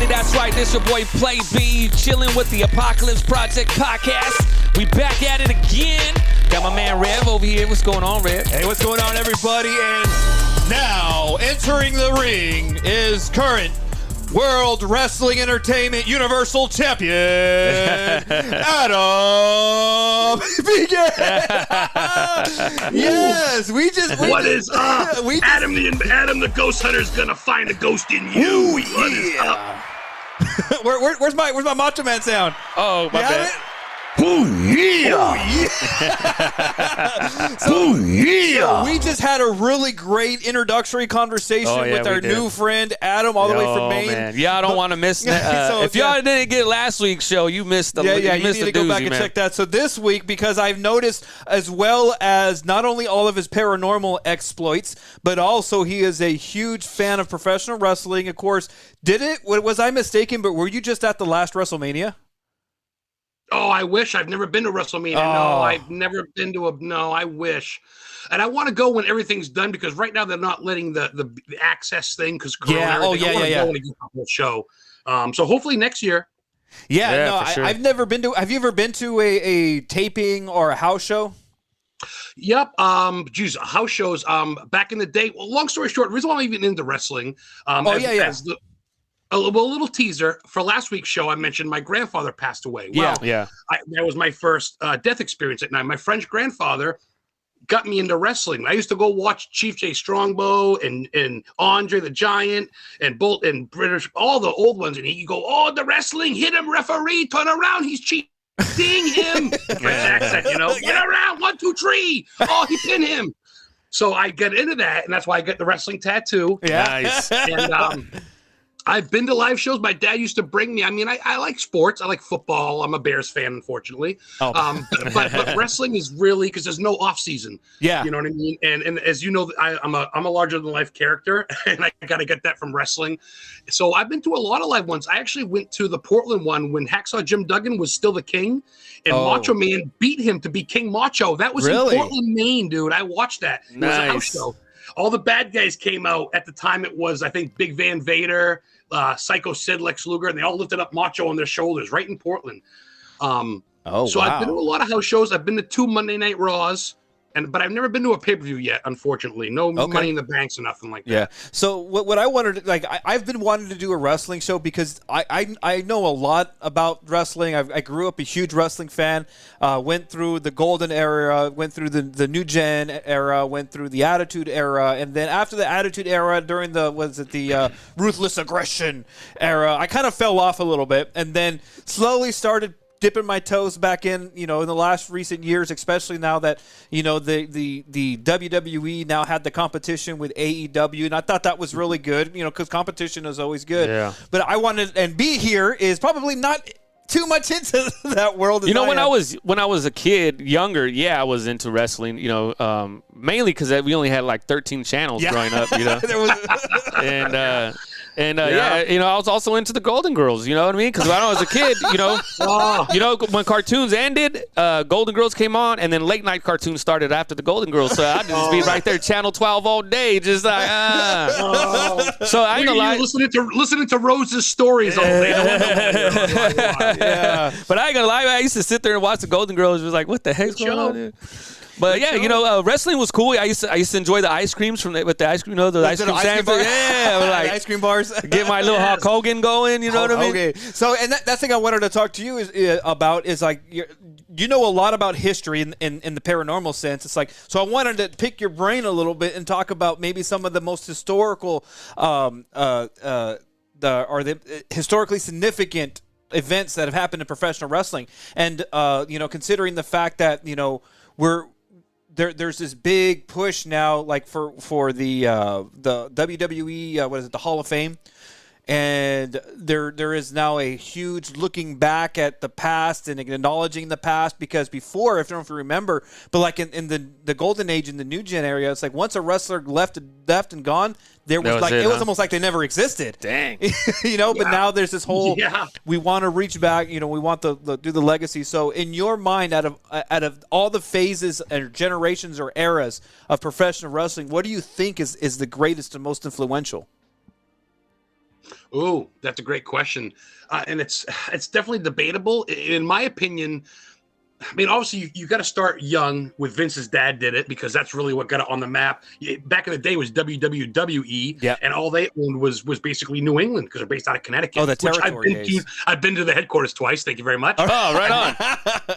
everybody. That's right. This your boy Play B, chilling with the Apocalypse Project podcast. We back at it again. Got my man Rev over here. What's going on, Rev? Hey, what's going on, everybody? And now, entering the ring is current World Wrestling Entertainment Universal Champion, Adam Began. Yes, we just. What is up? Adam the Ghost Hunter is gonna find a ghost in you. What is up? Where's my Macho Man sound? Oh, my bad. Ooh, yeah. So we just had a really great introductory conversation with our new friend Adam, all the way from Maine. Man. Yeah, I don't want to miss that. If y'all didn't get last week's show, you missed the you need to go back and check that. So this week, because I've noticed, as well as not only all of his paranormal exploits, but also he is a huge fan of professional wrestling. Of course, was I mistaken, but were you just at the last WrestleMania? Oh, I wish. I've never been to WrestleMania. No, I've never been to no, I wish. And I want to go when everything's done, because right now they're not letting the access thing because Corona. Yeah. I want to go and get the whole show. So hopefully next year. Yeah, no, sure. I've never been to. Have you ever been to a taping or a house show? Yep. House shows. Back in the day. Well, long story short, the reason why I'm even into wrestling. A little teaser for last week's show. I mentioned my grandfather passed away. Well, that was my first death experience at night. My French grandfather got me into wrestling. I used to go watch Chief Jay Strongbow and Andre the Giant and Bolt and British, all the old ones. And he'd go, "Oh, the wrestling, hit him, referee, turn around, he's cheating him." French accent, get around, 1, 2, 3. Oh, he pinned him. So I get into that, and that's why I get the wrestling tattoo. Yeah. Nice. And I've been to live shows. My dad used to bring me. I mean, I like sports. I like football. I'm a Bears fan, unfortunately. But wrestling is really, because there's no off season. Yeah, you know what I mean. And as you know, I'm a larger than life character, and I got to get that from wrestling. So I've been to a lot of live ones. I actually went to the Portland one when Hacksaw Jim Duggan was still the king, and Macho Man beat him to be King Macho. That was in Portland, Maine, dude. I watched that. It was a house show. All the bad guys came out at the time. It was, I think, Big Van Vader, Psycho Sid, Lex Luger, and they all lifted up Macho on their shoulders right in Portland. So I've been to a lot of house shows. I've been to 2 Monday Night Raws, but I've never been to a pay-per-view yet, unfortunately. No Money in the Banks or nothing like that. Yeah. So what I wanted to, I've been wanting to do a wrestling show because I know a lot about wrestling. I grew up a huge wrestling fan. Went through the golden era, went through the new gen era, went through the attitude era, and then after the attitude era, during the ruthless aggression era, I kind of fell off a little bit, and then slowly started dipping my toes back in the last recent years, especially now that the WWE now had the competition with AEW, and I thought that was really good, because competition is always good. Yeah. But I wanted, and B here is probably not too much into that world. When I was a kid, younger, I was into wrestling. Mainly because we only had like 13 channels growing up. There was I was also into the Golden Girls. You know what I mean? Because when I was a kid, when cartoons ended, Golden Girls came on, and then late night cartoons started after the Golden Girls. So I'd just be right there, Channel 12 all day, just like So I ain't gonna lie, listening to Rose's stories all day. But I ain't gonna lie, I used to sit there and watch the Golden Girls. It was like, what the heck's going on here? But wrestling was cool. I used to enjoy the ice creams with the ice cream, the ice cream sandwich. Like ice cream bars. Get my little Hulk Hogan going. You know what I mean? Okay. So, and that thing I wanted to talk to you about is like you know a lot about history in the paranormal sense. It's like, so I wanted to pick your brain a little bit and talk about maybe some of the most historical, the historically significant events that have happened in professional wrestling, and considering the fact that there's this big push now, like for the WWE, the Hall of Fame, and there is now a huge looking back at the past and acknowledging the past, because before, if you don't remember, but like in the golden age in the new gen area, it's like once a wrestler left and gone, it was almost like they never existed. Dang. But now there's this whole we want to reach back, we want to do the legacy. So in your mind, out of all the phases and generations or eras of professional wrestling, what do you think is the greatest and most influential? Oh, that's a great question. And it's definitely debatable. In my opinion, I mean, obviously, you got to start young with Vince's dad did it because that's really what got it on the map. Back in the day, it was WWE, and all they owned was basically New England because they're based out of Connecticut. Oh, the territory. I've been to the headquarters twice. Thank you very much. Oh, right on.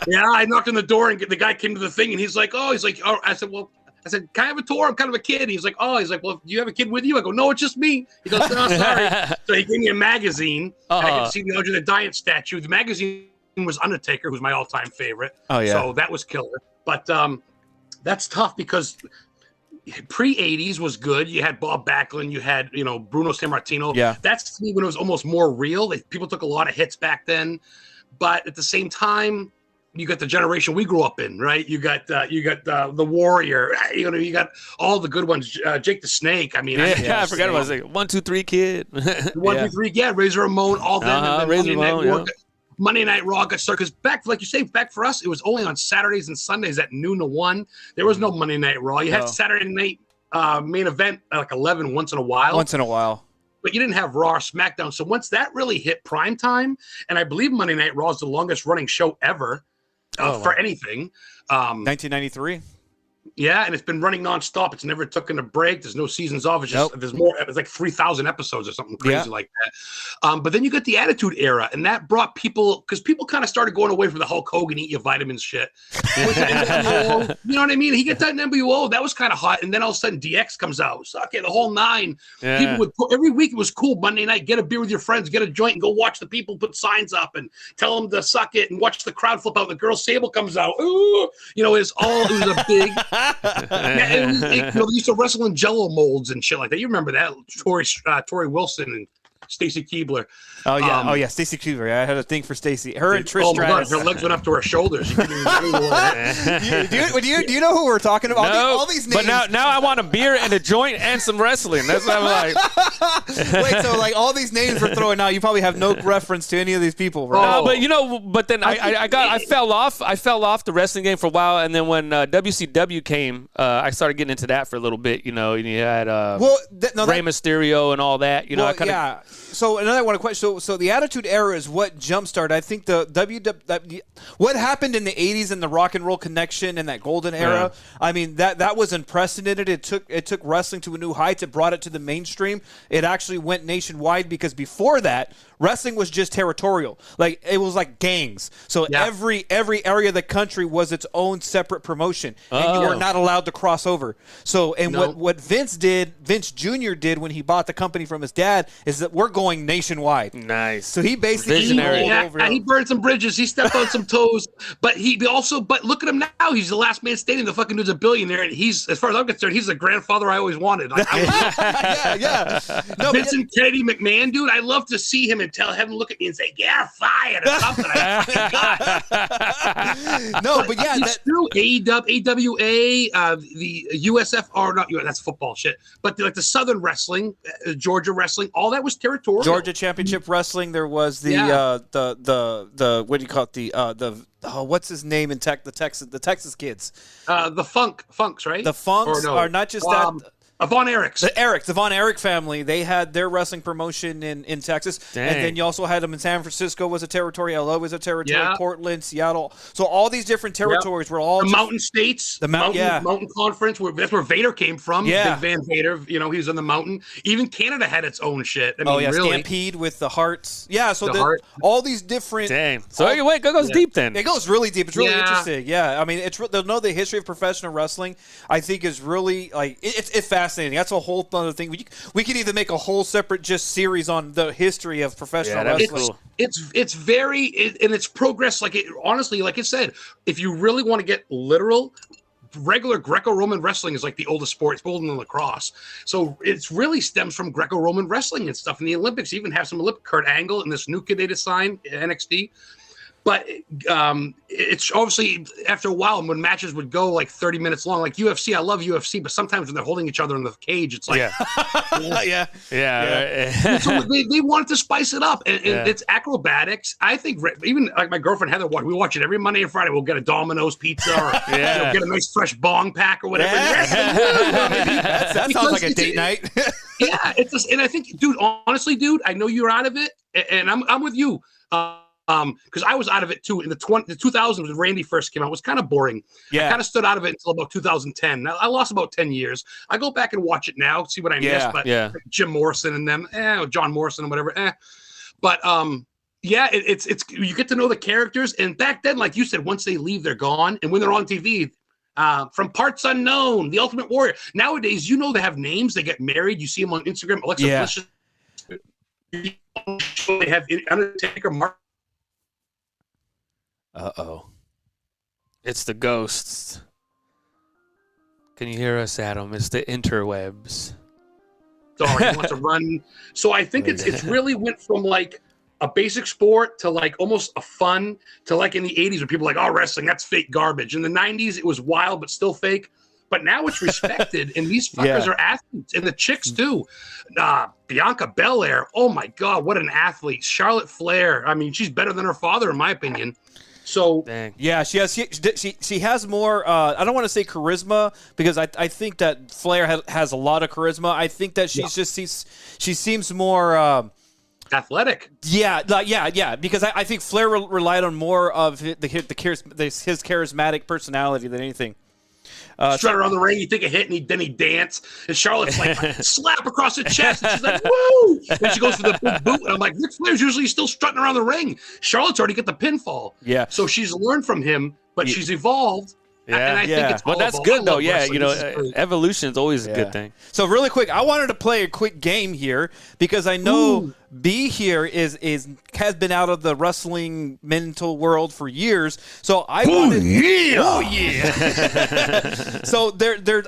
Yeah, I knocked on the door and the guy came to the thing and he's like, oh, I said, well. I said, can I have a tour? I'm kind of a kid. He's like, well, do you have a kid with you? I go, no, it's just me. He goes, no, sorry. So he gave me a magazine. And I could see the Andre the Giant statue. The magazine was Undertaker, who's my all-time favorite. Oh, yeah. So that was killer. But that's tough because pre-'80s was good. You had Bob Backlund. You had, Bruno Sammartino. Yeah. That's to me when it was almost more real. People took a lot of hits back then. But at the same time, you got the generation we grew up in, right? You got the Warrior. You got all the good ones. Jake the Snake. I mean, I forgot about it. 1, 2, 3 Kid. 1, 2, 3. Yeah, Razor Ramon. All them. And then Monday Night Raw got started because back, like you say, back for us, it was only on Saturdays and Sundays at noon to 1. There was no Monday Night Raw. You had Saturday night main event at like 11 once in a while. But you didn't have Raw or SmackDown. So once that really hit prime time, and I believe Monday Night Raw is the longest running show ever. For anything. 1993. Yeah, and it's been running nonstop. It's never taken a break. There's no seasons off. It's just there's more. It's like 3,000 episodes or something crazy like that. But then you got the Attitude Era, and that brought people because people kind of started going away from the Hulk Hogan eat your vitamins shit. NWO, you know what I mean? He got that NWO. That was kind of hot, and then all of a sudden DX comes out. Suck it, the whole 9. Yeah. People would every week. It was cool. Monday night, get a beer with your friends, get a joint, and go watch the people put signs up and tell them to suck it, and watch the crowd flip out. The girl Sable comes out. Ooh, it was a big. They used to wrestle in Jello molds and shit like that. You remember that? Tori Wilson and Stacy Keibler. Oh yeah, Stacy Keibler. I had a thing for Stacy. Her and Trish Stratus. Her legs went up to her shoulders. Do you know who we're talking about? No, all these names. But now I want a beer and a joint and some wrestling. That's what I'm like. Wait, so like all these names we're throwing out, you probably have no reference to any of these people, right? But then I fell off. I fell off the wrestling game for a while, and then when WCW came, I started getting into that for a little bit. And you had Rey Mysterio and all that. So another one question. So the Attitude Era is what jumpstarted. I think what happened in the 80s and the Rock and Roll Connection and that golden era. I mean that was unprecedented. It took wrestling to a new height. It brought it to the mainstream. It actually went nationwide because before that, wrestling was just territorial. Like it was like gangs. So every area of the country was its own separate promotion, and you were not allowed to cross over. So what Vince Jr. did when he bought the company from his dad is that we're going nationwide. Nice. So he basically he burned some bridges. He stepped on some toes, but look at him now. He's the last man standing. The fucking dude's a billionaire, and he's, as far as I'm concerned, he's the grandfather I always wanted. Like, Vincent Kennedy McMahon, dude. I love to see him and have him look at me and say, "Yeah, fired" or something. It's true. AWA, the USF, not that's football shit, but the Southern wrestling, Georgia wrestling, all that was territorial. Georgia Championship Wrestling. There was the what do you call it? What's his name in the Texas kids? The Funks, right? The Funks are not just that. Von Erichs. The Von Erich family, they had their wrestling promotion in Texas. Dang. And then you also had them in San Francisco was a territory, LA was a territory, Portland, Seattle. So all these different territories were all... The Mountain States, the Mountain Conference, that's where Vader came from. Yeah. Big Van Vader, he was on the mountain. Even Canada had its own shit. I mean, really. Stampede with the Hearts. Yeah, so all these different... Dang. So it goes deep then. It goes really deep. It's really interesting. Yeah, I mean, they'll know the history of professional wrestling, I think, is really, like, it's fascinating. That's a whole other thing. We could either make a whole separate just series on the history of professional wrestling. Cool. It's very and it's progress. Honestly, like I said, if you really want to get literal, regular Greco-Roman wrestling is like the oldest sport. It's older than lacrosse. So it's really stems from Greco-Roman wrestling and stuff. In the Olympics, even have some Olympic Kurt Angle and this new kid they signed NXT. But it's obviously after a while when matches would go like 30 minutes long, like UFC. I love UFC, but sometimes when they're holding each other in the cage, it's like, yeah. So they wanted to spice it up, and it's acrobatics. I think even like my girlfriend Heather, we watch it every Monday and Friday. We'll get a Domino's pizza or get a nice fresh bong pack or whatever. That sounds like a date night. Yeah, it's just, and I think, dude, honestly, dude, I know you're out of it, and I'm with you. Because I was out of it too in the 2000s when Randy first came out. It was kind of boring. I kind of stood out of it until about 2010. I lost about 10 years. I go back and watch it now, see what I missed. But like Jim Morrison and them, John Morrison and whatever, But it's you get to know the characters. And back then, like you said, once they leave, they're gone. And when they're on TV, from Parts Unknown, The Ultimate Warrior. Nowadays, they have names. They get married. You see them on Instagram. Alexa Bliss. They have Undertaker, Mark. Uh-oh. It's the ghosts. Can you hear us, Adam? It's the interwebs. Sorry, he wants to run. So I think it's really went from like a basic sport to like almost a fun to like in the 80s when people were like, oh, wrestling, that's fake garbage. In the 90s, it was wild but still fake. But now it's respected, and these fuckers are athletes, and the chicks too. Bianca Belair, oh my God, what an athlete. Charlotte Flair, I mean, she's better than her father, in my opinion. So she has more. I don't want to say charisma because I think that Flair has a lot of charisma. I think that she seems more athletic. Yeah. Because I think Flair relied on more of his charismatic personality than anything. Strut around the ring, you take a hit, and then he dance. And Charlotte's like, slap across the chest. And she's like, woo! And she goes for the big boot. And I'm like, Ric Flair's usually still strutting around the ring. Charlotte's already got the pinfall. Yeah. So she's learned from him, but she's evolved. Yeah. And I think it's but that's good, though. Yeah, evolution is always a good thing. So really quick, I wanted to play a quick game here because I know B here has been out of the wrestling mental world for years. So I wanted. Oh yeah! So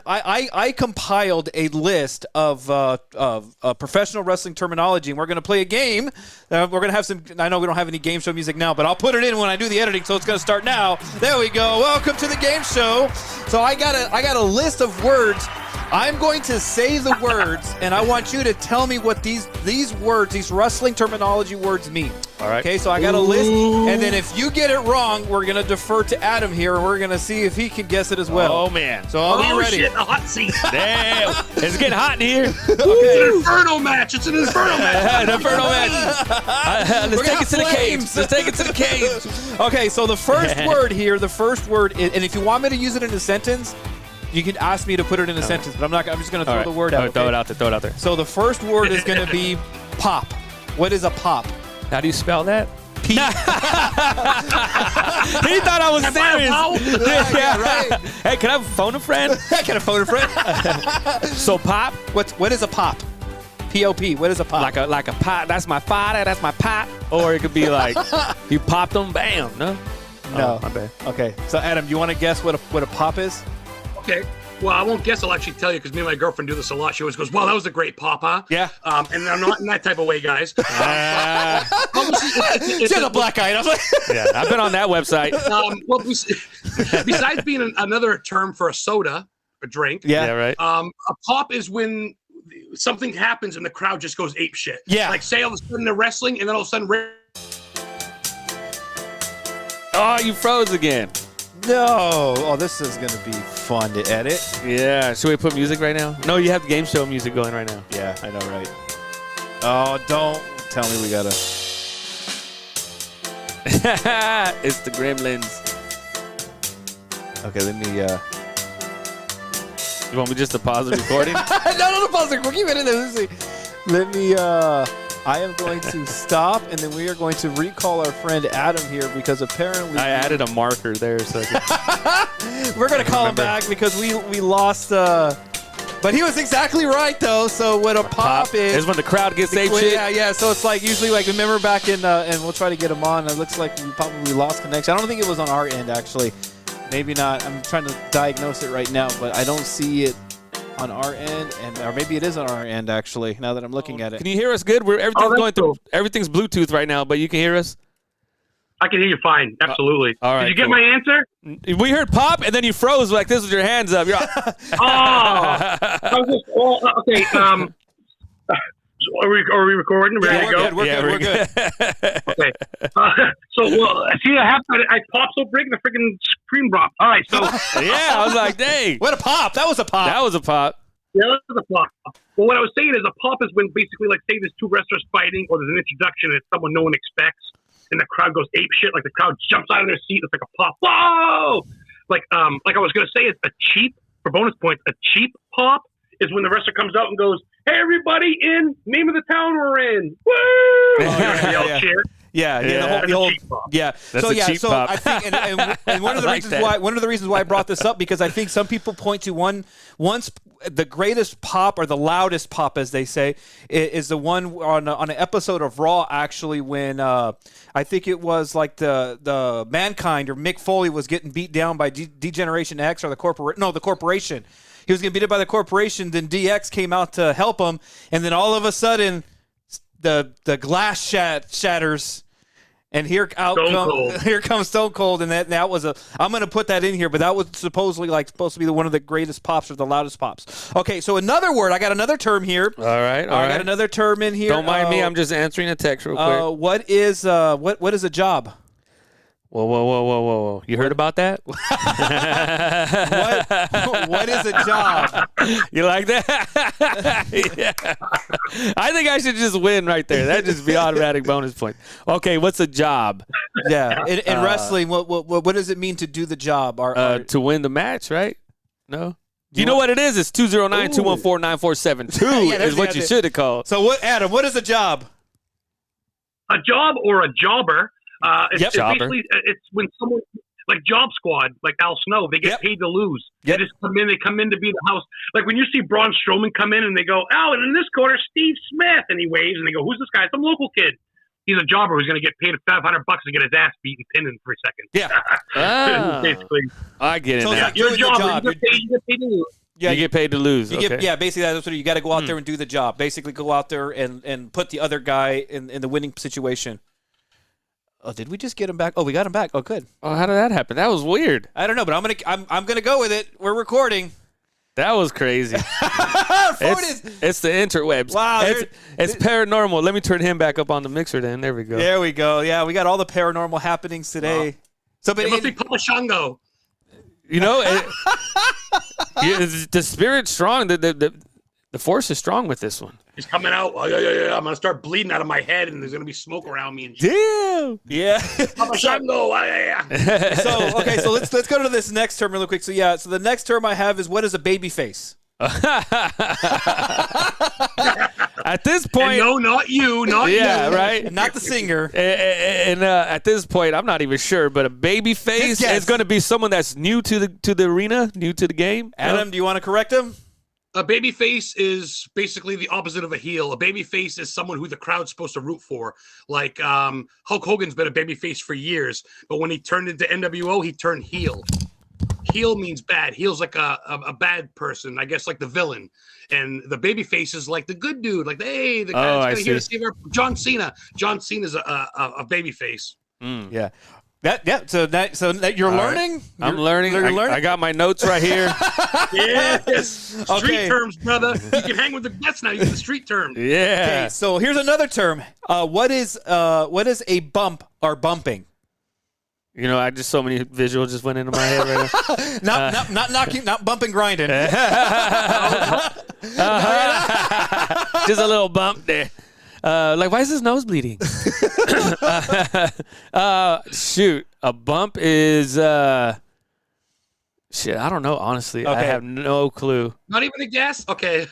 I compiled a list of professional wrestling terminology, and we're going to play a game. We're going to have some. I know we don't have any game show music now, but I'll put it in when I do the editing, so it's going to start now. There we go. Welcome to the game show. So I got a list of words. I'm going to say the words, and I want you to tell me what these words, these wrestling terminology words mean. All right. Okay, so I got a list, and then if you get it wrong, we're going to defer to Adam here, and we're going to see if he can guess it as well. Oh, man. So I'll be ready. Shit, the hot seat. Damn. It's getting hot in here. Okay. It's an inferno match. It's an inferno match. An inferno match. Let's take it to the caves. Let's take it to the caves. Okay, so the first word here, and if you want me to use it in a sentence, you can ask me to put it in a sentence, but I'm just going to throw the word out. Throw it out there. So the first word is going to be pop. What is a pop? How do you spell that? P. He thought I was serious. Yeah, right. Hey, can I phone a friend? Can I phone a friend? So pop? What is a pop? P-O-P. What is a pop? Like a pop. That's my father. That's my pop. Or it could be like you popped them. Bam. No. No. Oh, my bad. Okay. So Adam, do you want to guess what a pop is? Okay. Well, I won't guess. I'll actually tell you because me and my girlfriend do this a lot. She always goes, "Well, that was a great pop, huh?" Yeah. And I'm not in that type of way, guys. It's a black eye. I was like, yeah, I've been on that website. Well, besides being another term for a soda, a drink. Yeah, right. A pop is when something happens and the crowd just goes ape shit. Yeah. Like say all of a sudden they're wrestling and then all of a sudden. Oh, you froze again. No. Oh, this is going to be fun to edit. Yeah. Should we put music right now? No, you have game show music going right now. Yeah, I know, right? Oh, don't tell me we got to. It's the Gremlins. Okay, let me. You want me just to pause the recording? No, pause it. We'll keep it in there. Let's see. Let me. I am going to stop, and then we are going to recall our friend Adam here because apparently I added a marker there, so we're going to call him back because we lost. But he was exactly right though. So what a pop is when the crowd gets ape shit. Yeah. So it's like usually like remember back in and we'll try to get him on. It looks like we probably lost connection. I don't think it was on our end actually. Maybe not. I'm trying to diagnose it right now, but I don't see it on our end, or maybe it is on our end actually. Now that I'm looking at it, can you hear us good? Everything's going through. Everything's Bluetooth right now, but you can hear us. I can hear you fine. Absolutely. All right. Did you get my answer? We heard pop, and then you froze like this with your hands up. You're Okay. Are we recording? Ready to go? We're good. Okay. See, I popped so big, the freaking screen dropped. All right, so. Yeah, I was like, dang. What a pop. That was a pop. That was a pop. Yeah, that was a pop. Well, what I was saying is a pop is when basically, like, say there's two wrestlers fighting or there's an introduction and it's someone no one expects and the crowd goes ape shit, like the crowd jumps out of their seat. It's like a pop. Whoa! Like I was going to say, is a cheap, for bonus points, a cheap pop is when the wrestler comes out and goes, "Hey, everybody in, name of the town we're in. Woo!" Cheer. Yeah, the old yeah. That's a cheap pop. I think, and one of the reasons why I brought this up because I think some people point to once the greatest pop or the loudest pop, as they say, is the one on an episode of Raw actually when I think it was like the Mankind or Mick Foley was getting beat down by D-Generation X or the Corporation. He was getting beat up by the Corporation. Then DX came out to help him, and then all of a sudden, the glass shatters, and here comes Stone Cold, and that was I'm going to put that in here, but that was supposed to be one of the greatest pops or the loudest pops. Okay, so another word. I got another term here. All right. I got another term in here. Don't mind me. I'm just answering a text real quick. What is a job? Whoa. You heard about that? What is a job? You like that? Yeah. I think I should just win right there. That'd just be automatic bonus points. Okay, what's a job? Yeah. In wrestling, what does it mean to do the job? To win the match, right? No? You know what it is? It's 209-214-9472 is what you should have called. So Adam, what is a job? A job or a jobber. It's basically it's when someone like Job Squad, like Al Snow, they get paid to lose. They just come in to be the house. Like when you see Braun Strowman come in and they go, "Oh, and in this corner, Steve Smith," and he waves and they go, "Who's this guy?" Some local kid. He's a jobber who's going to get paid $500 to get his ass beaten, pinned in 3 seconds. Yeah, basically. I get it. So now. you're a jobber. You get paid to lose. Yeah, you get paid to lose. Basically that's what you got to go out there and do the job. Basically, go out there and put the other guy in the winning situation. Oh, did we just get him back? Oh, we got him back. Oh, good. Oh, how did that happen? That was weird. I don't know, but I'm gonna go with it. We're recording. That was crazy. It's the interwebs. Wow, it's paranormal. Let me turn him back up on the mixer. Then there we go. There we go. Yeah, we got all the paranormal happenings today. Wow. So, but it must be Papa Shango. You know, the spirit's strong. The force is strong with this one. He's coming out. Oh, yeah. I'm gonna start bleeding out of my head, and there's gonna be smoke around me. And shit. Damn. Yeah. Papa Shango. So let's go to this next term real quick. So the next term I have is what is a babyface? At this point, and no, not you, right, not the singer. And at this point, I'm not even sure, but a babyface is going to be someone that's new to the arena, new to the game. Adam, do you want to correct him? A babyface is basically the opposite of a heel. A babyface is someone who the crowd's supposed to root for. Like Hulk Hogan's been a babyface for years, but when he turned into NWO, he turned heel. Heel means bad. Heel's like a bad person, I guess, like the villain. And the babyface is like the good dude, like the guy's here to save our John Cena. John Cena's a babyface. Yeah. So you're learning? Right. I'm learning. I got my notes right here. Yes. Street terms, brother. You can hang with the best now. You get the street terms. Yeah. Okay, so here's another term. What is a bump or bumping? You know, I just so many visuals just went into my head right now. not knocking, not bumping, grinding. Just a little bump there. Like, why is his nose bleeding? Shoot, a bump is shit. I don't know. Honestly, I have no clue. Not even a guess. Okay,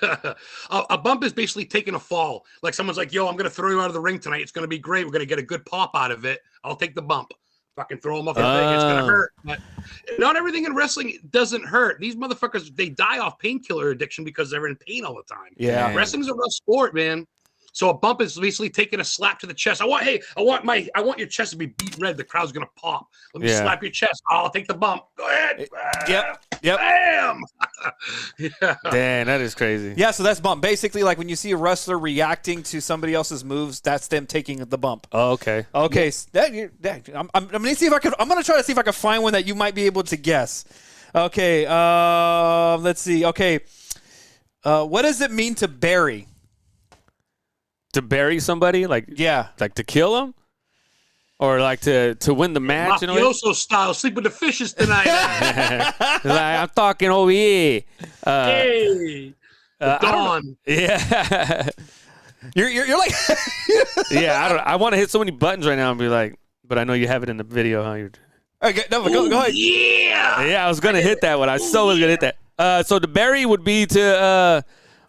a bump is basically taking a fall. Like someone's like, "Yo, I'm gonna throw you out of the ring tonight. It's gonna be great. We're gonna get a good pop out of it. I'll take the bump. Fucking throw them off the thing. It's gonna hurt." But not everything in wrestling doesn't hurt. These motherfuckers, they die off painkiller addiction because they're in pain all the time. Yeah, wrestling's a rough sport, man. So a bump is basically taking a slap to the chest. I want your chest to be beat red. The crowd's gonna pop. Let me slap your chest. I'll take the bump. Go ahead. Yep. Bam. Yeah. Damn, that is crazy. Yeah, so that's bump. Basically, like when you see a wrestler reacting to somebody else's moves, that's them taking the bump. Oh, okay. Okay. I'm gonna see if I can. I'm gonna try to see if I can find one that you might be able to guess. Okay. Let's see. Okay. What does it mean to bury? To bury somebody, like to kill them, or like to win the match. Mafioso style, sleep with the fishes tonight. Like, I'm talking over here. Hey, Dawn. Yeah, you're like, yeah. I want to hit so many buttons right now and be like, but I know you have it in the video. Huh? Okay, no, go ahead. Yeah, I was gonna hit that one. I was gonna hit that. So the bury would be to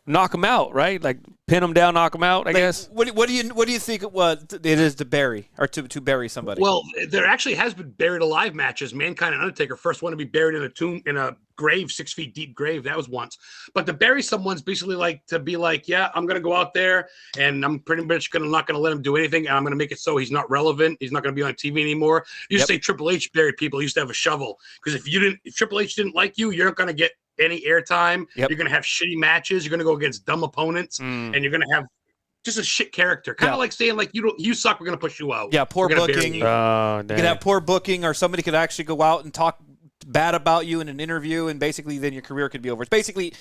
knock him out, right? Like pin him down, knock him out. I guess. What do you think it is to bury or to bury somebody? Well, there actually has been buried alive matches. Mankind and Undertaker first one to be buried in a grave, 6 feet deep grave. That was once. But to bury someone's basically like to be like, yeah, I'm gonna go out there and I'm pretty much not gonna let him do anything, and I'm gonna make it so he's not relevant. He's not gonna be on TV anymore. You used to say Triple H buried people. He used to have a shovel because if Triple H didn't like you, you're not gonna get any airtime. You're gonna have shitty matches. You're gonna go against dumb opponents, and you're gonna have just a shit character. Kind of like saying like you suck. We're gonna push you out. Yeah, poor booking. You could have poor booking, or somebody could actually go out and talk bad about you in an interview, and basically then your career could be over. It's basically,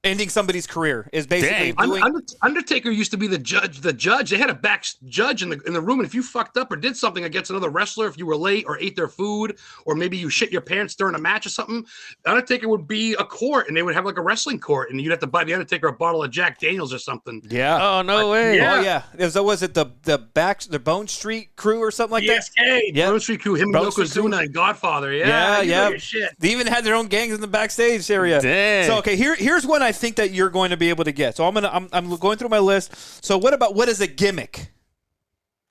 ending somebody's career is basically doing. Undertaker used to be the judge. They had a back judge in the room, and if you fucked up or did something against another wrestler, if you were late or ate their food, or maybe you shit your pants during a match or something, Undertaker would be a court, and they would have like a wrestling court, and you'd have to buy the Undertaker a bottle of Jack Daniels or something. Yeah. Oh no way. Yeah. Oh yeah. So was it the Bone Street Crew or something like that? Yeah. Bone Street Crew. Him, Yokozuna, and Godfather. Yeah. Shit. They even had their own gangs in the backstage area. Dang. So okay, here's one I think that you're going to be able to get. So I'm going through my list. So what is a gimmick?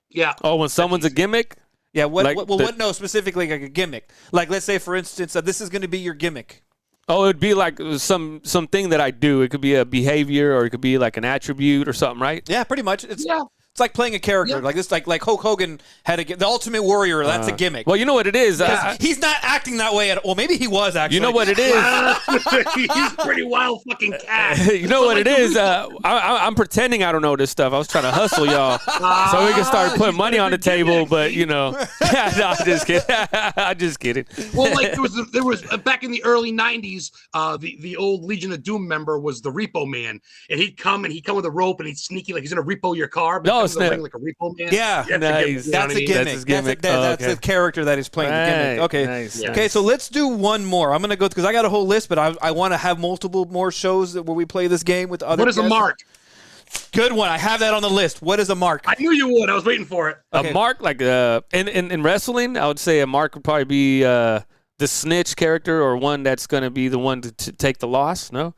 Yeah. Oh, when someone's a gimmick? Yeah. No, specifically like a gimmick. Like let's say for instance, this is going to be your gimmick. Oh, it'd be like something that I do. It could be a behavior, or it could be like an attribute or something, right? Yeah, pretty much. It's like playing a character. Like this, like Hulk Hogan had the Ultimate Warrior. That's a gimmick. Well, you know what it is. He's not acting that way at all. Well, maybe he was actually. You know what it is. He's a pretty wild fucking cat. You know what it is. I'm pretending I don't know this stuff. I was trying to hustle y'all so we can start putting money on the table. But no, I'm just kidding. I'm just kidding. Well, like there was back in the early '90s, the old Legion of Doom member was the Repo Man, and he'd come with a rope and he'd sneaky like he's gonna repo your car. But like a repo man. Yeah, nice. That's a gimmick. That's the character that is playing the gimmick. Okay, nice. Okay. So let's do one more. I'm gonna go because I got a whole list, but I want to have multiple more shows where we play this game with other. What is a mark? Good one. I have that on the list. What is a mark? I knew you would. I was waiting for it. Okay. A mark, like in wrestling, I would say a mark would probably be the snitch character, or one that's gonna be the one to take the loss. No.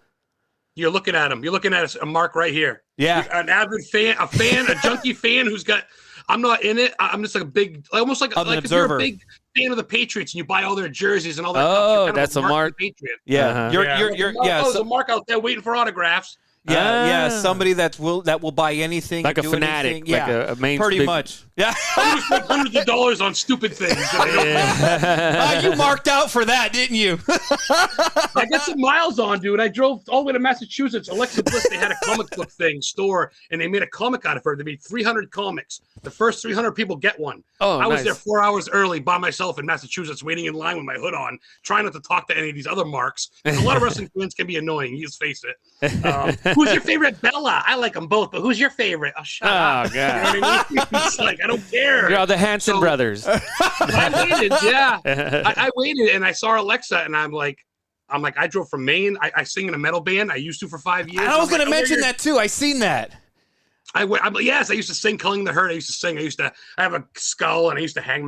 You're looking at him. You're looking at a mark right here. Yeah. An avid fan, a junkie fan who's got. I'm not in it. I'm just like a big, almost like an if observer. you're a big fan of the Patriots and you buy all their jerseys and all that. Oh, that's a mark. Yeah. There's a mark out there waiting for autographs. Yeah, somebody that will buy anything, like a fanatic, anything. like a main, pretty much. Yeah, hundreds of dollars on stupid things. You marked out for that, didn't you? I got some miles on, dude. I drove all the way to Massachusetts. Alexa Bliss, they had a comic book store, and they made a comic out of her. They made 300 comics. The first 300 people get one. Oh, I was there 4 hours early by myself in Massachusetts, waiting in line with my hood on, trying not to talk to any of these other marks. A lot of wrestling fans can be annoying. You just face it. Who's your favorite Bella? I like them both, but who's your favorite? Oh, shut up. God. You know what I mean? It's like, I don't care. You're all the Hanson brothers. I waited, yeah. I waited, and I saw Alexa, and I'm like, I drove from Maine. I sing in a metal band. I used to for 5 years. I was going to mention that, too. I seen that. Yes, I used to sing Culling the Herd. I used to sing. I have a skull, and I used to hang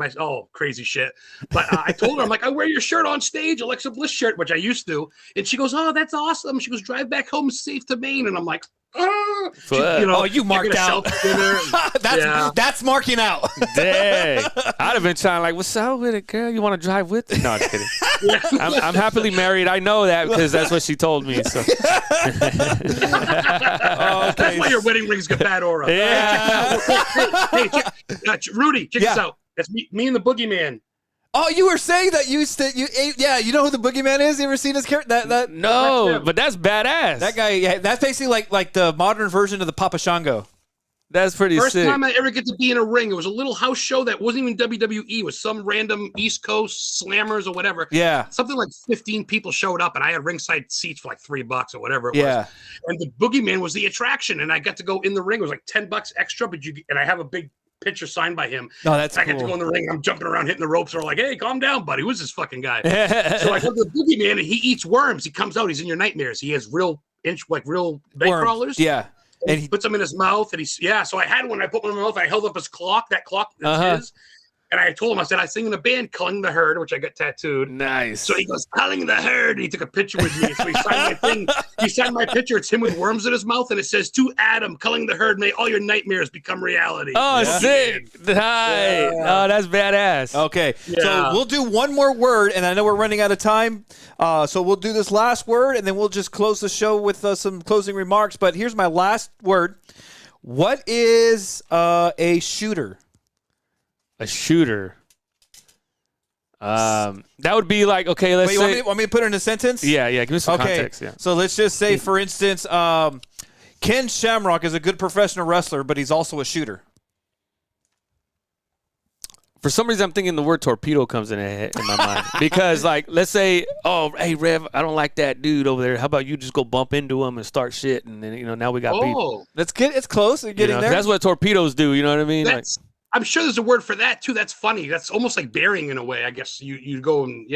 crazy shit. But I told her, I'm like, I wear your shirt on stage, Alexa Bliss shirt, which I used to. And she goes, oh, that's awesome. She goes, drive back home safe to Maine. And I'm like, You marked out. That's marking out. Dang. I'd have been trying like, what's up with it, girl? You want to drive with me? No, I'm kidding. I'm happily married. I know that because that's what she told me. So. That's why your wedding rings got bad aura. Yeah. Hey, Rudy, check this out. That's me and the Boogeyman. Oh, you were saying that you ate. Yeah, you know who the Boogeyman is? You ever seen his character? No, but that's badass. That guy. Yeah, that's basically like the modern version of the Papa Shango. That's pretty sick. First time I ever get to be in a ring. It was a little house show that wasn't even WWE. It was some random East Coast slammers or whatever. Yeah. Something like 15 people showed up, and I had ringside seats for like $3 or whatever it was. And the Boogeyman was the attraction, and I got to go in the ring. It was like $10 extra, and I have a big picture signed by him. Oh, that's I cool. get to go in the ring, and I'm jumping around, hitting the ropes. They're like, hey, calm down, buddy. Who's this fucking guy? So I go to the Boogeyman, and he eats worms. He comes out. He's in your nightmares. He has real night crawlers. Yeah. And he puts them in his mouth, and so I had one. I put one in my mouth. I held up his clock. That clock is his. And I told him, I said, I sing in a band, Culling the Herd, which I got tattooed. Nice. So he goes, Culling the Herd. And he took a picture with me. So he signed my thing. He signed my picture. It's him with worms in his mouth. And it says, to Adam, Culling the Herd, may all your nightmares become reality. Oh, sick. Hi. Oh, that's badass. Okay. Yeah. So we'll do one more word, and I know we're running out of time. So we'll do this last word, and then we'll just close the show with some closing remarks. But here's my last word. What is a shooter? A shooter. That would be like, okay, let's say. Want me to put it in a sentence? Yeah. Give me some context. Yeah. So let's just say, for instance, Ken Shamrock is a good professional wrestler, but he's also a shooter. For some reason, I'm thinking the word torpedo comes in my mind. Because, like, let's say, oh, hey, Rev, I don't like that dude over there. How about you just go bump into him and start shit? And then, now we got beef. That's good. It's close. You're getting there. That's what torpedoes do. You know what I mean? I'm sure there's a word for that too. That's funny. That's almost like burying in a way. I guess you go and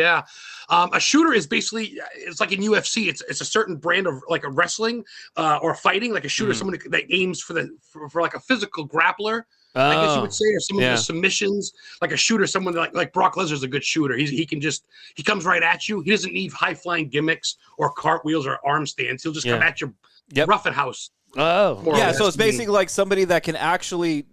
a shooter is basically, it's like in UFC. It's a certain brand of like a wrestling or fighting. Like a shooter, someone that aims for like a physical grappler. I guess you would say, or someone with submissions. Like a shooter, someone like Brock Lesnar's a good shooter. He comes right at you. He doesn't need high flying gimmicks or cartwheels or arm stands. He'll just come at you, rough and house. Oh, yeah. So it's basically like somebody that can actually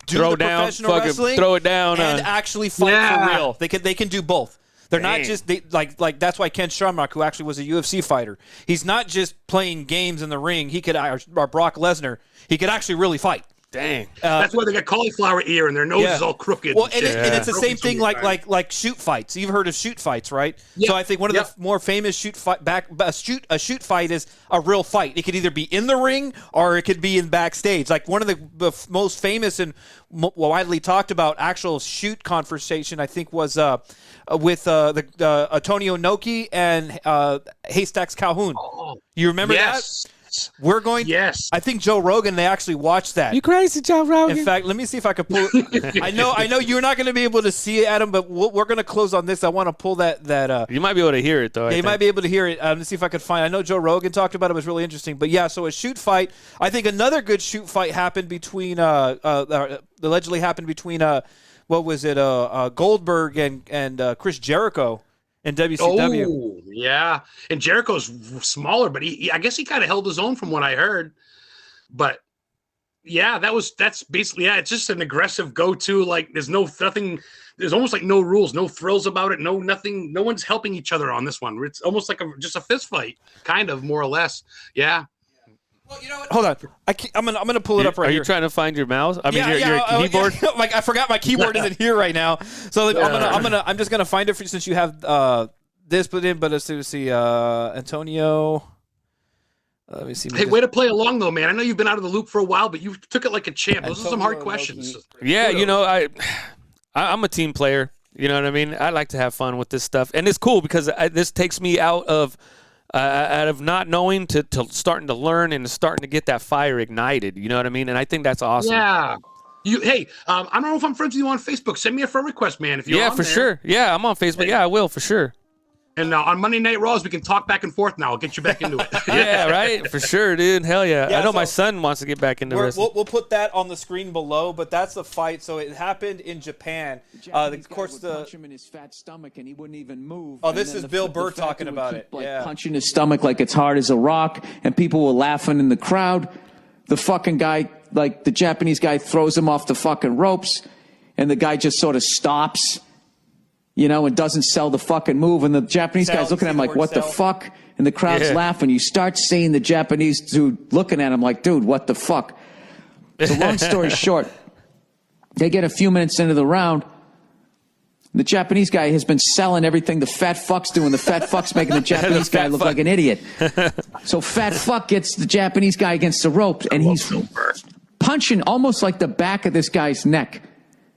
throw down, wrestling, throw it down, and actually fight for real. They can do both. They're not just like that's why Ken Shamrock, who actually was a UFC fighter, he's not just playing games in the ring. He could, or Brock Lesnar, he could actually really fight. Dang. That's why they got cauliflower ear and their nose is all crooked. Well, and it's the same thing like shoot fights. You've heard of shoot fights, right? Yeah. So I think one of the more famous shoot fight is a real fight. It could either be in the ring or it could be in backstage. Like one of the most famous and widely talked about actual shoot conversation, I think, was with the Antonio Inoki and Haystacks Calhoun. Oh, you remember that? We're going. Yes. I think Joe Rogan, they actually watched that. You crazy, Joe Rogan? In fact, let me see if I can pull it. I know you're not going to be able to see it, Adam, but we're going to close on this. I want to pull that. You might be able to hear it, though. Yeah, you might be able to hear it. Let's see if I can find it. I know Joe Rogan talked about it. It was really interesting. But, yeah, so a shoot fight. I think another good shoot fight happened between allegedly happened between, what was it, Goldberg and Chris Jericho. In WCW. Oh, yeah. And Jericho's smaller, but I guess he kind of held his own from what I heard. But yeah, that's basically, it's just an aggressive go-to. Like there's almost like no rules, no thrills about it, nothing. No one's helping each other on this one. It's almost like just a fist fight, kind of, more or less. Yeah. Well, you know what? Hold on. I'm gonna pull it up right here. Are you trying to find your mouse? I mean, your keyboard. Like I forgot my keyboard isn't here right now. So I'm just gonna find it for you since you have this put in. But let's see, Antonio. Let me see. Hey, way to play along though, man. I know you've been out of the loop for a while, but you took it like a champ. Those are some hard questions. Yeah, I'm a team player. You know what I mean? I like to have fun with this stuff, and it's cool because this takes me out of not knowing to starting to learn and starting to get that fire ignited. You know what I mean? And I think that's awesome. Yeah. I don't know if I'm friends with you on Facebook. Send me a friend request, man. If you're for sure. Yeah, I'm on Facebook. Yeah, I will for sure. And on Monday Night Raws, we can talk back and forth now. I'll get you back into it. Yeah, right? For sure, dude. Hell yeah. I know my son wants to get back into wrestling. We'll put that on the screen below, but that's the fight. So it happened in Japan. Of course, punch him in his fat stomach and he wouldn't even move. Oh, this is Bill Burr talking about it. Punching his stomach like it's hard as a rock, and people were laughing in the crowd. The fucking guy, like the Japanese guy, throws him off the fucking ropes, and the guy just sort of stops. And doesn't sell the fucking move. And the Japanese guy's looking at him like, what the fuck? And the crowd's laughing. You start seeing the Japanese dude looking at him like, dude, what the fuck? So long story short, they get a few minutes into the round. The Japanese guy has been selling everything the fat fuck's doing. The fat fuck's making the Japanese guy look like an idiot. So fat fuck gets the Japanese guy against the ropes, and he's punching almost like the back of this guy's neck.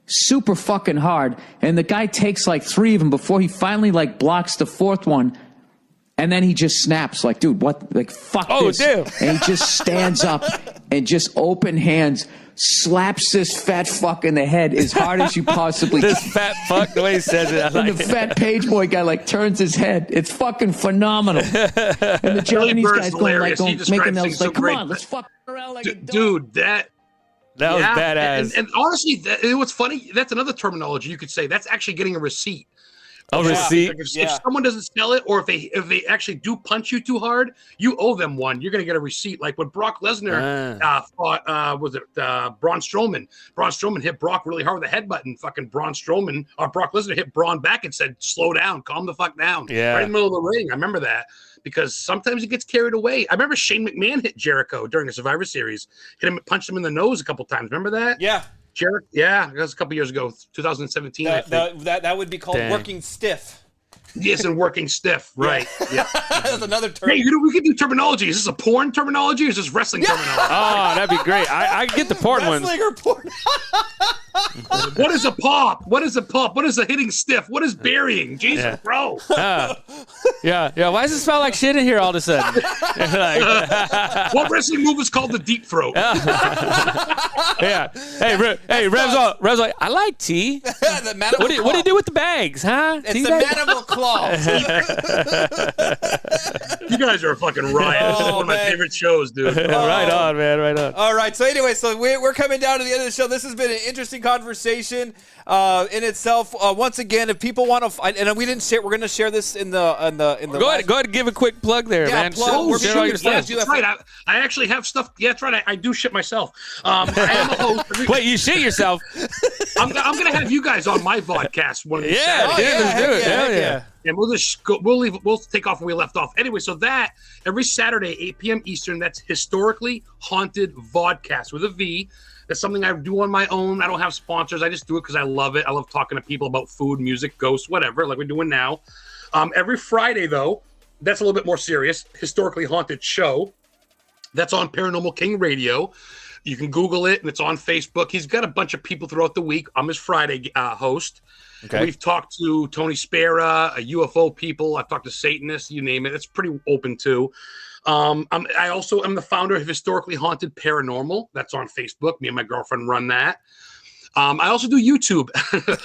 Super fucking hard, and the guy takes like 3 of them before he finally like blocks the 4th one, and then he just snaps like, dude, what? Like, fuck this. Damn. And he just stands up and just open hands slaps this fat fuck in the head as hard as you possibly can. This fat fuck, the way he says it, I like and the fat page boy guy like turns his head. It's fucking phenomenal. And the Japanese guy's going like, making those like, come on, let's fuck around like a dog. Dude, that was badass. And honestly, what's funny, that's another terminology you could say. That's actually getting a receipt. A receipt? Like if someone doesn't sell it, or if they actually do punch you too hard, you owe them one. You're going to get a receipt. Like when Brock Lesnar fought, Braun Strowman? Braun Strowman hit Brock really hard with a headbutt, and fucking Brock Lesnar hit Braun back and said, slow down, calm the fuck down. Yeah. Right in the middle of the ring. I remember that. Because sometimes he gets carried away. I remember Shane McMahon hit Jericho during the Survivor Series. Punched him in the nose a couple times. Remember that? Yeah. Yeah, that was a couple years ago, 2017. That would be called working stiff. Yes, and working stiff, right? Yeah, that's another term. Hey, we could do terminology. Is this a porn terminology, or is this wrestling terminology? Oh, that'd be great. I get the porn ones. Wrestling or porn? What is a pop? What is a pop? What is a hitting stiff? What is burying? Jesus, bro. Yeah. Why does it smell like shit in here all of a sudden? What wrestling move is called the deep throat? Yeah. Hey, Rev's like, I like tea. What do you do with the bags, huh? It's the mandible claw. You guys are a fucking riot. This is one of my favorite shows, dude. Right on, man. Right on. All right. So anyway, we're coming down to the end of the show. This has been an interesting conversation in itself. Once again, if people want to, and we didn't share, we're going to share this in the. Go ahead and give a quick plug there, man. Share all your stuff. That's right. I actually have stuff. Yeah, that's right. I do shit myself. I am a host. Wait, you shit yourself? I'm going to have you guys on my podcast one of these Saturdays. Let's do it. Hell yeah. And we'll take off where we left off. Anyway, so that every Saturday, 8 p.m. Eastern, that's Historically Haunted Vodcast with a V. That's something I do on my own. I don't have sponsors. I just do it because I love it. I love talking to people about food, music, ghosts, whatever, like we're doing now. Every Friday, though, that's a little bit more serious. Historically Haunted Show. That's on Paranormal King Radio. You can Google it, and it's on Facebook. He's got a bunch of people throughout the week. I'm his Friday host. Okay. We've talked to Tony Spera, UFO people. I've talked to Satanists, you name it. It's pretty open, too. I also am the founder of Historically Haunted Paranormal. That's on Facebook. Me and my girlfriend run that. I also do YouTube.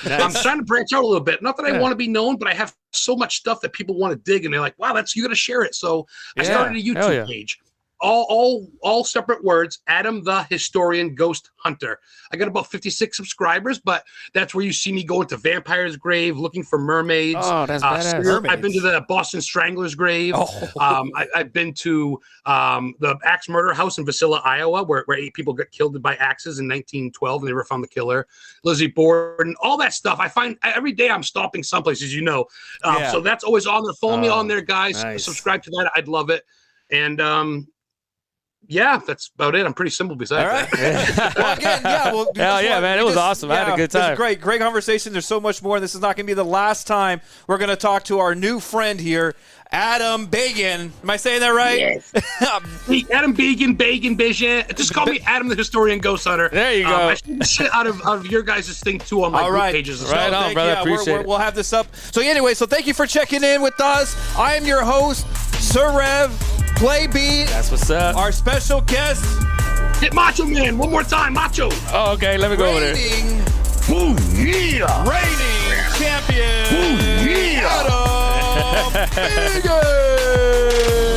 Nice. I'm trying to branch out a little bit. Not that I want to be known, but I have so much stuff that people want to dig, and they're like, wow, you got to share it. So I started a YouTube page. All separate words. Adam the Historian Ghost Hunter. I got about 56 subscribers, but that's where you see me going to Vampire's grave, looking for mermaids. Oh, that's badass. I've been to the Boston Strangler's grave. I've been to the Axe Murder House in Vasilla, Iowa, where 8 people got killed by axes in 1912, and they never found the killer. Lizzie Borden, all that stuff. I find every day I'm stopping someplace, as you know. So that's always on there. Follow me on there, guys. Nice. Subscribe to that. I'd love it. And yeah, that's about it. I'm pretty simple besides that. Well, again, hell yeah, man. It was awesome. I had a good time. This is great conversation. There's so much more. This is not going to be the last time we're going to talk to our new friend here, Adam Bagan. Am I saying that right? Yes. Adam Bagan. Just call me Adam the Historian Ghost Hunter. There you go. I shoot the shit out of your guys' thing, too, on my group pages. Right on, brother. Appreciate it. We'll have this up. So anyway, thank you for checking in with us. I am your host, Sir Rev. Play beat. That's what's up. Our special guest. Hit Macho Man one more time, Macho. Oh, okay. Let me go over there. Reigning champion. Adam Biggie!